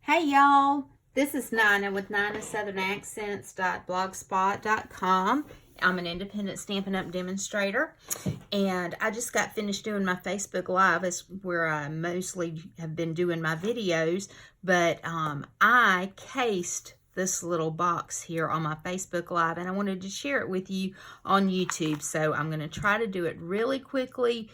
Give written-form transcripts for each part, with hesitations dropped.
Hey y'all, this is Nina with ninasouthern.accents.blogspot.com. I'm an independent Stampin' Up! Demonstrator, and I just got finished doing my Facebook Live. It's where I mostly have been doing my videos, but I cased this little box here on my Facebook Live, and I wanted to share it with you on YouTube. So I'm going to try to do it really quickly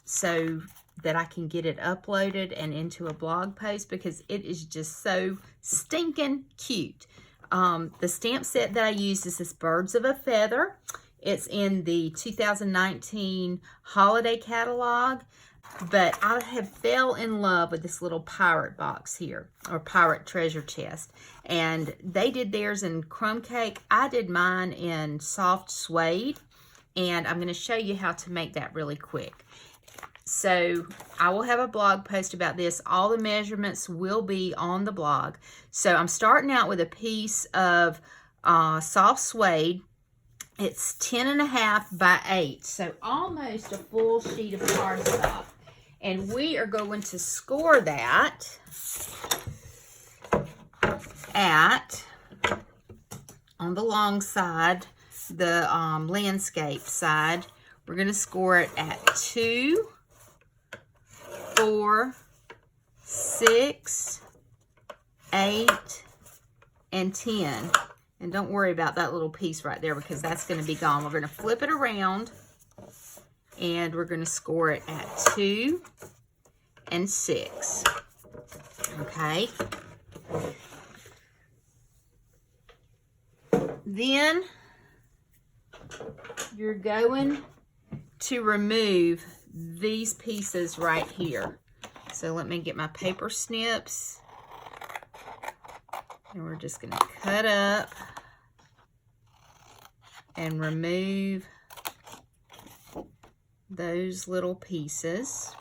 so that I can get it uploaded and into a blog post because it is just so stinking cute. The stamp set that I used is this Birds of a Feather. It's in the 2019 holiday catalog, but I have fell in love with this little pirate box here, or pirate treasure chest. And they did theirs in crumb cake. I did mine in soft suede, and I'm going to show you how to make that really quick. So I will have a blog post about this. All the measurements will be on the blog. So I'm starting out with a piece of soft suede. It's 10.5 by 8, so almost a full sheet of cardstock. And we are going to score that at, on the long side, the landscape side, we're going to score it at 2, 4, 6, 8, and 10. And don't worry about that little piece right there because that's going to be gone. We're going to flip it around and we're going to score it at 2 and 6. Okay. Then you're going to remove these pieces right here. So let me get my paper snips, and we're just going to cut up and remove those little pieces.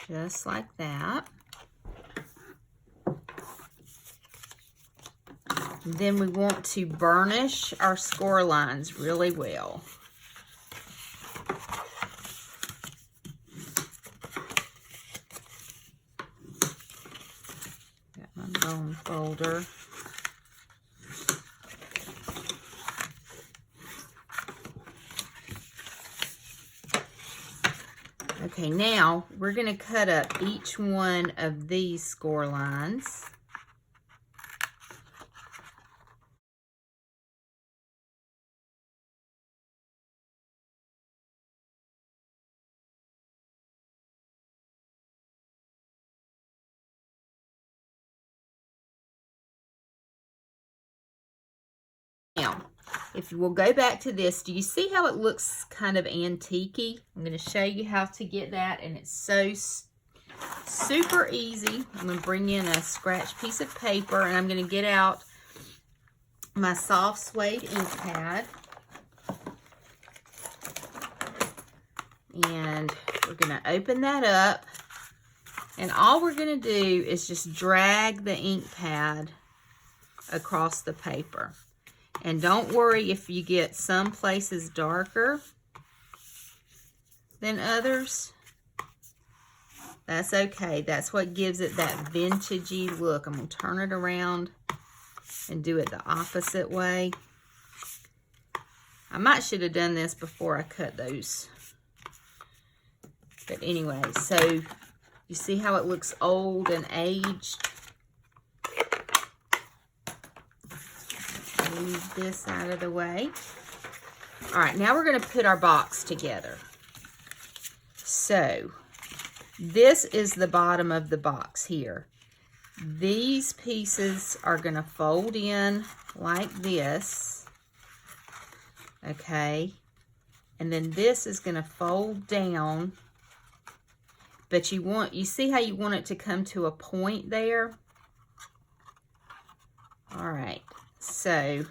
Just like that. Then we want to burnish our score lines really well. Got my bone folder. Okay, now we're going to cut up each one of these score lines. Now, if we'll go back to this, do you see how it looks kind of antique-y? I'm going to show you how to get that, and it's so super easy. I'm going to bring in a scratch piece of paper, and I'm going to get out my soft suede ink pad. And we're going to open that up, and all we're going to do is just drag the ink pad across the paper. And don't worry if you get some places darker than others. That's okay. That's what gives it that vintagey look. I'm going to turn it around and do it the opposite way. I might should have done this before I cut those. But anyway, so you see how it looks old and aged? Move this out of the way. All right, now we're going to put our box together. So this is the bottom of the box here. These pieces are going to fold in like this. Okay. And then this is going to fold down. But you see how you want it to come to a point there? All right. So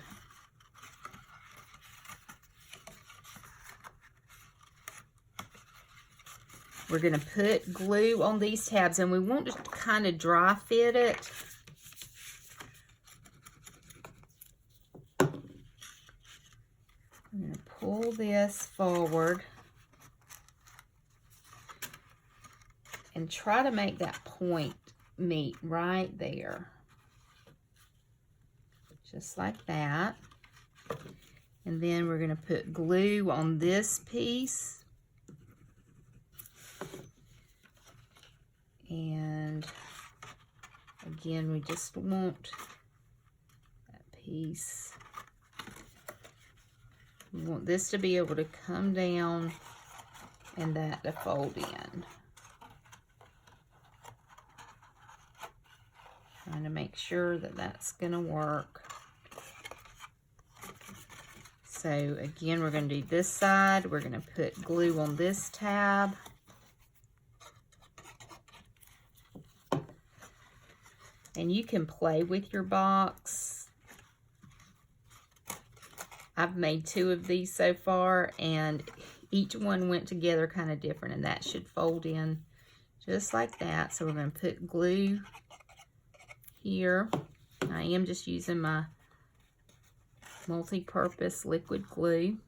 we're going to put glue on these tabs, and we want to kind of dry fit it. I'm going to pull this forward and try to make that point meet right there. Just like that. And then we're going to put glue on this piece. And again, we just want that piece. We want this to be able to come down and that to fold in. Trying to make sure that that's going to work. So again, we're going to do this side. We're going to put glue on this tab. And you can play with your box. I've made 2 of these so far, and each one went together kind of different, and that should fold in just like that. So we're going to put glue here. I am just using my multi-purpose liquid glue.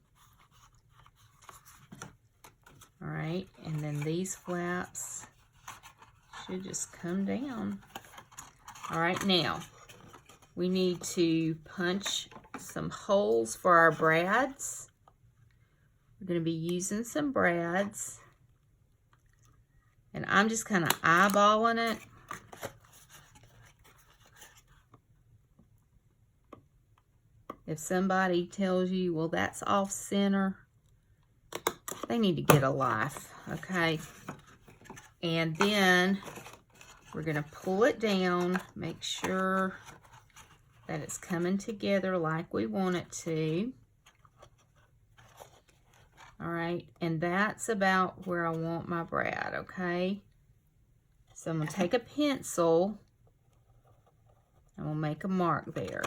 All right, and then these flaps should just come down. All right, now we need to punch some holes for our brads. We're going to be using some brads, and I'm just kind of eyeballing it. If somebody tells you, well, that's off center, they need to get a life, okay? And then we're going to pull it down, make sure that it's coming together like we want it to. All right, and that's about where I want my brad, okay? So I'm going to take a pencil and we'll make a mark there.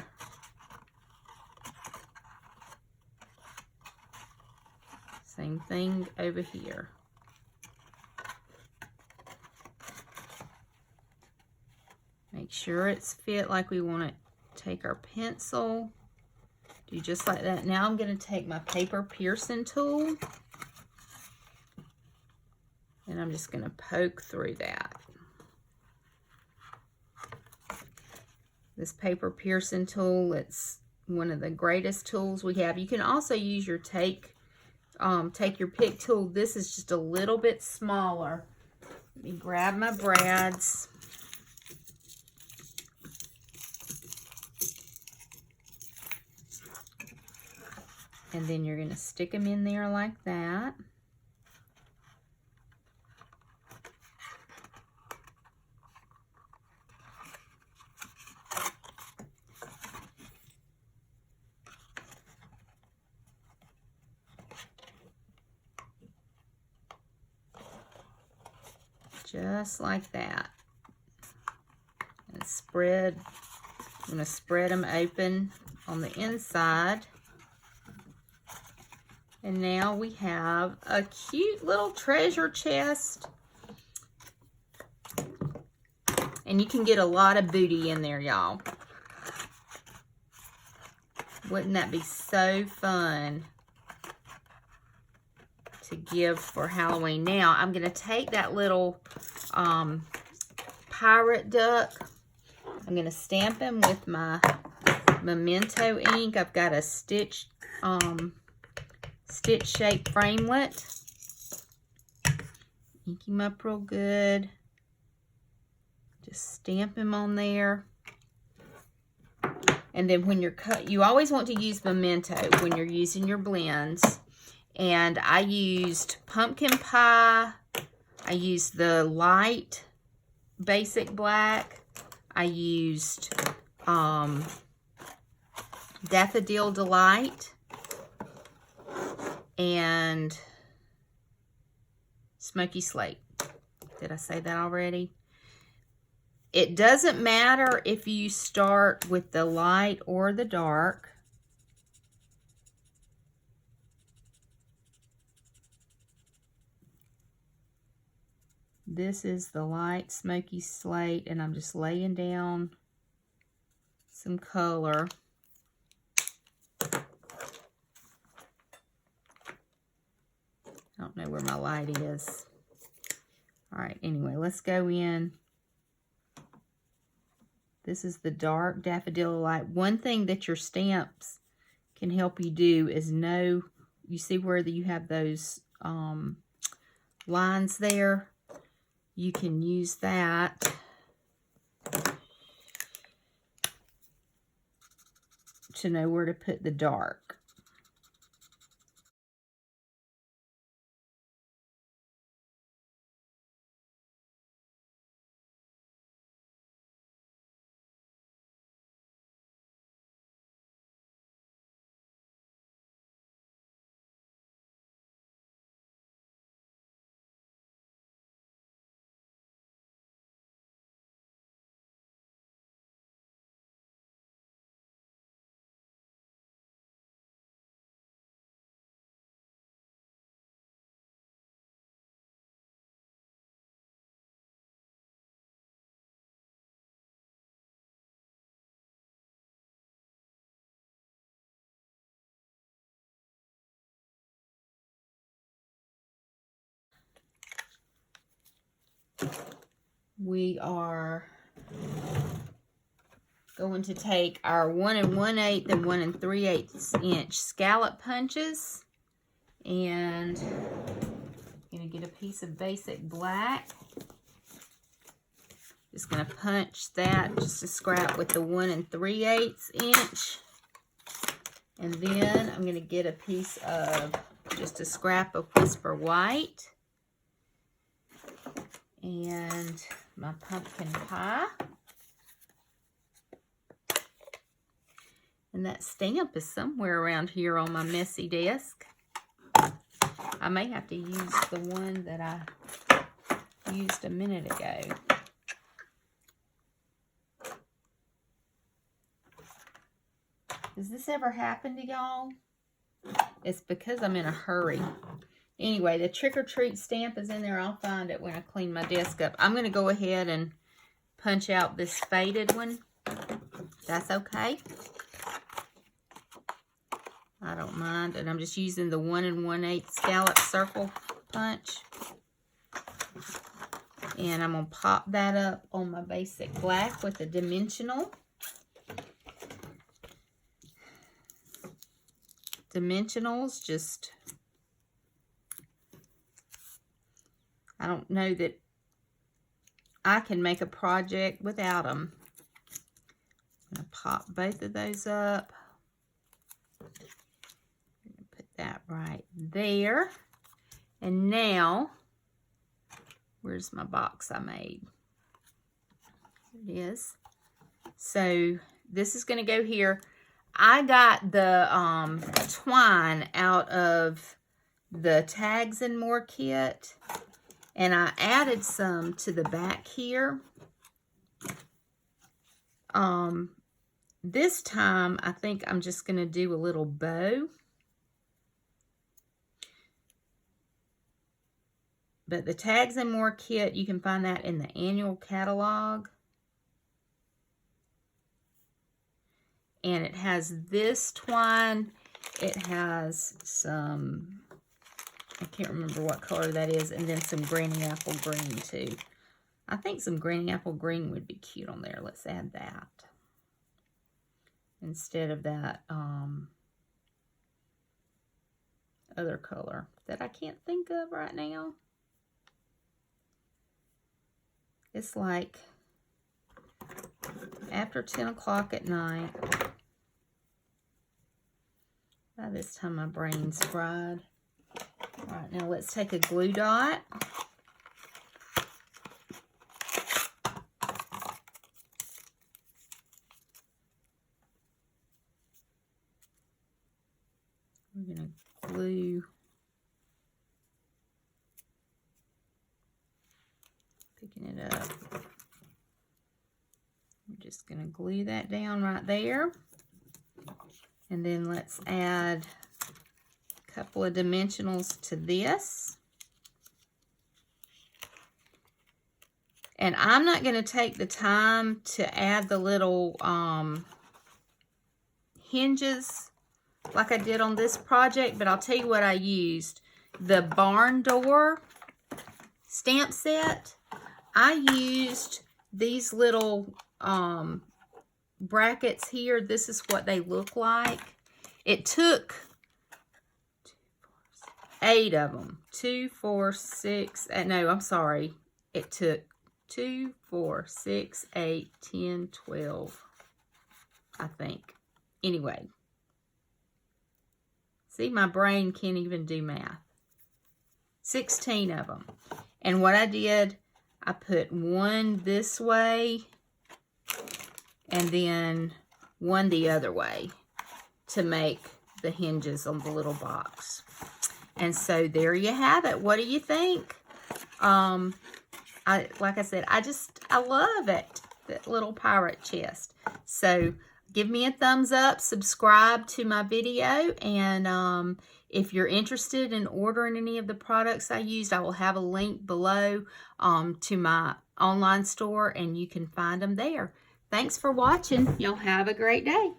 Same thing over here. Make sure it's fit like we want it. Take our pencil, do just like that. Now I'm going to take my paper piercing tool, and I'm just going to poke through that. This paper piercing tool, it's one of the greatest tools we have. You can also use your take your pick tool. This is just a little bit smaller. Let me grab my brads. And then you're going to stick them in there like that. Just like that. And spread. I'm going to spread them open on the inside. And now we have a cute little treasure chest. And you can get a lot of booty in there, y'all. Wouldn't that be so fun to give for Halloween? Now, I'm going to take that little pirate duck. I'm going to stamp him with my Memento ink. I've got a stitch shape framelit. Ink him up real good. Just stamp him on there. And then when you're you always want to use Memento when you're using your blends. And I used pumpkin pie. I used the light basic black. I used Daffodil Delight and Smoky Slate. Did I say that already? It doesn't matter if you start with the light or the dark. This is the light Smoky Slate, and I'm just laying down some color. I don't know where my light is. All right, anyway, let's go in. This is the dark Daffodil Light. One thing that your stamps can help you do is know, you see where you have those lines there? You can use that to know where to put the dark. We are going to take our 1 1/8 and 1 3/8 inch scallop punches, and I'm going to get a piece of basic black. Just going to punch that just a scrap with the 1 3/8 inch, and then I'm going to get a piece of just a scrap of Whisper White and my pumpkin pie. And that stamp is somewhere around here on my messy desk. I may have to use the one that I used a minute ago. Does this ever happen to y'all? It's because I'm in a hurry. Anyway, the Trick or Treat stamp is in there. I'll find it when I clean my desk up. I'm going to go ahead and punch out this faded one. That's okay. I don't mind. And I'm just using the 1 1/8 scallop circle punch. And I'm going to pop that up on my basic black with a dimensional. Dimensionals just, I don't know that I can make a project without them. I'm going to pop both of those up. Put that right there. And now, where's my box I made? Here it is. So this is going to go here. I got the twine out of the Tags and More kit, and I added some to the back here. This time I think I'm just going to do a little bow. But the Tags and More kit, you can find that in the annual catalog. And it has this twine. It has some, I can't remember what color that is, and then some Granny Apple Green too. I think some Granny Apple Green would be cute on there. Let's add that instead of that other color that I can't think of right now. It's like after 10 o'clock at night. By this time my brain's fried. All right, now let's take a glue dot. We're going to glue picking it up. I'm just going to glue that down right there. And then let's add a couple of dimensionals to this. And I'm not going to take the time to add the little hinges like I did on this project, but I'll tell you what I used. The barn door stamp set, I used these little brackets here. This is what they look like. It took 8 of them. 2, 4, 6. No, I'm sorry. It took 2, 4, 6, 8, 10, 12. I think. Anyway. See, my brain can't even do math. 16 of them. And what I did, I put one this way and then one the other way to make the hinges on the little box. And so there you have it. What do you think? Like I said, I love it. That little pirate chest. So give me a thumbs up, subscribe to my video, and if you're interested in ordering any of the products I used, I will have a link below to my online store, and you can find them there. Thanks for watching. Y'all have a great day.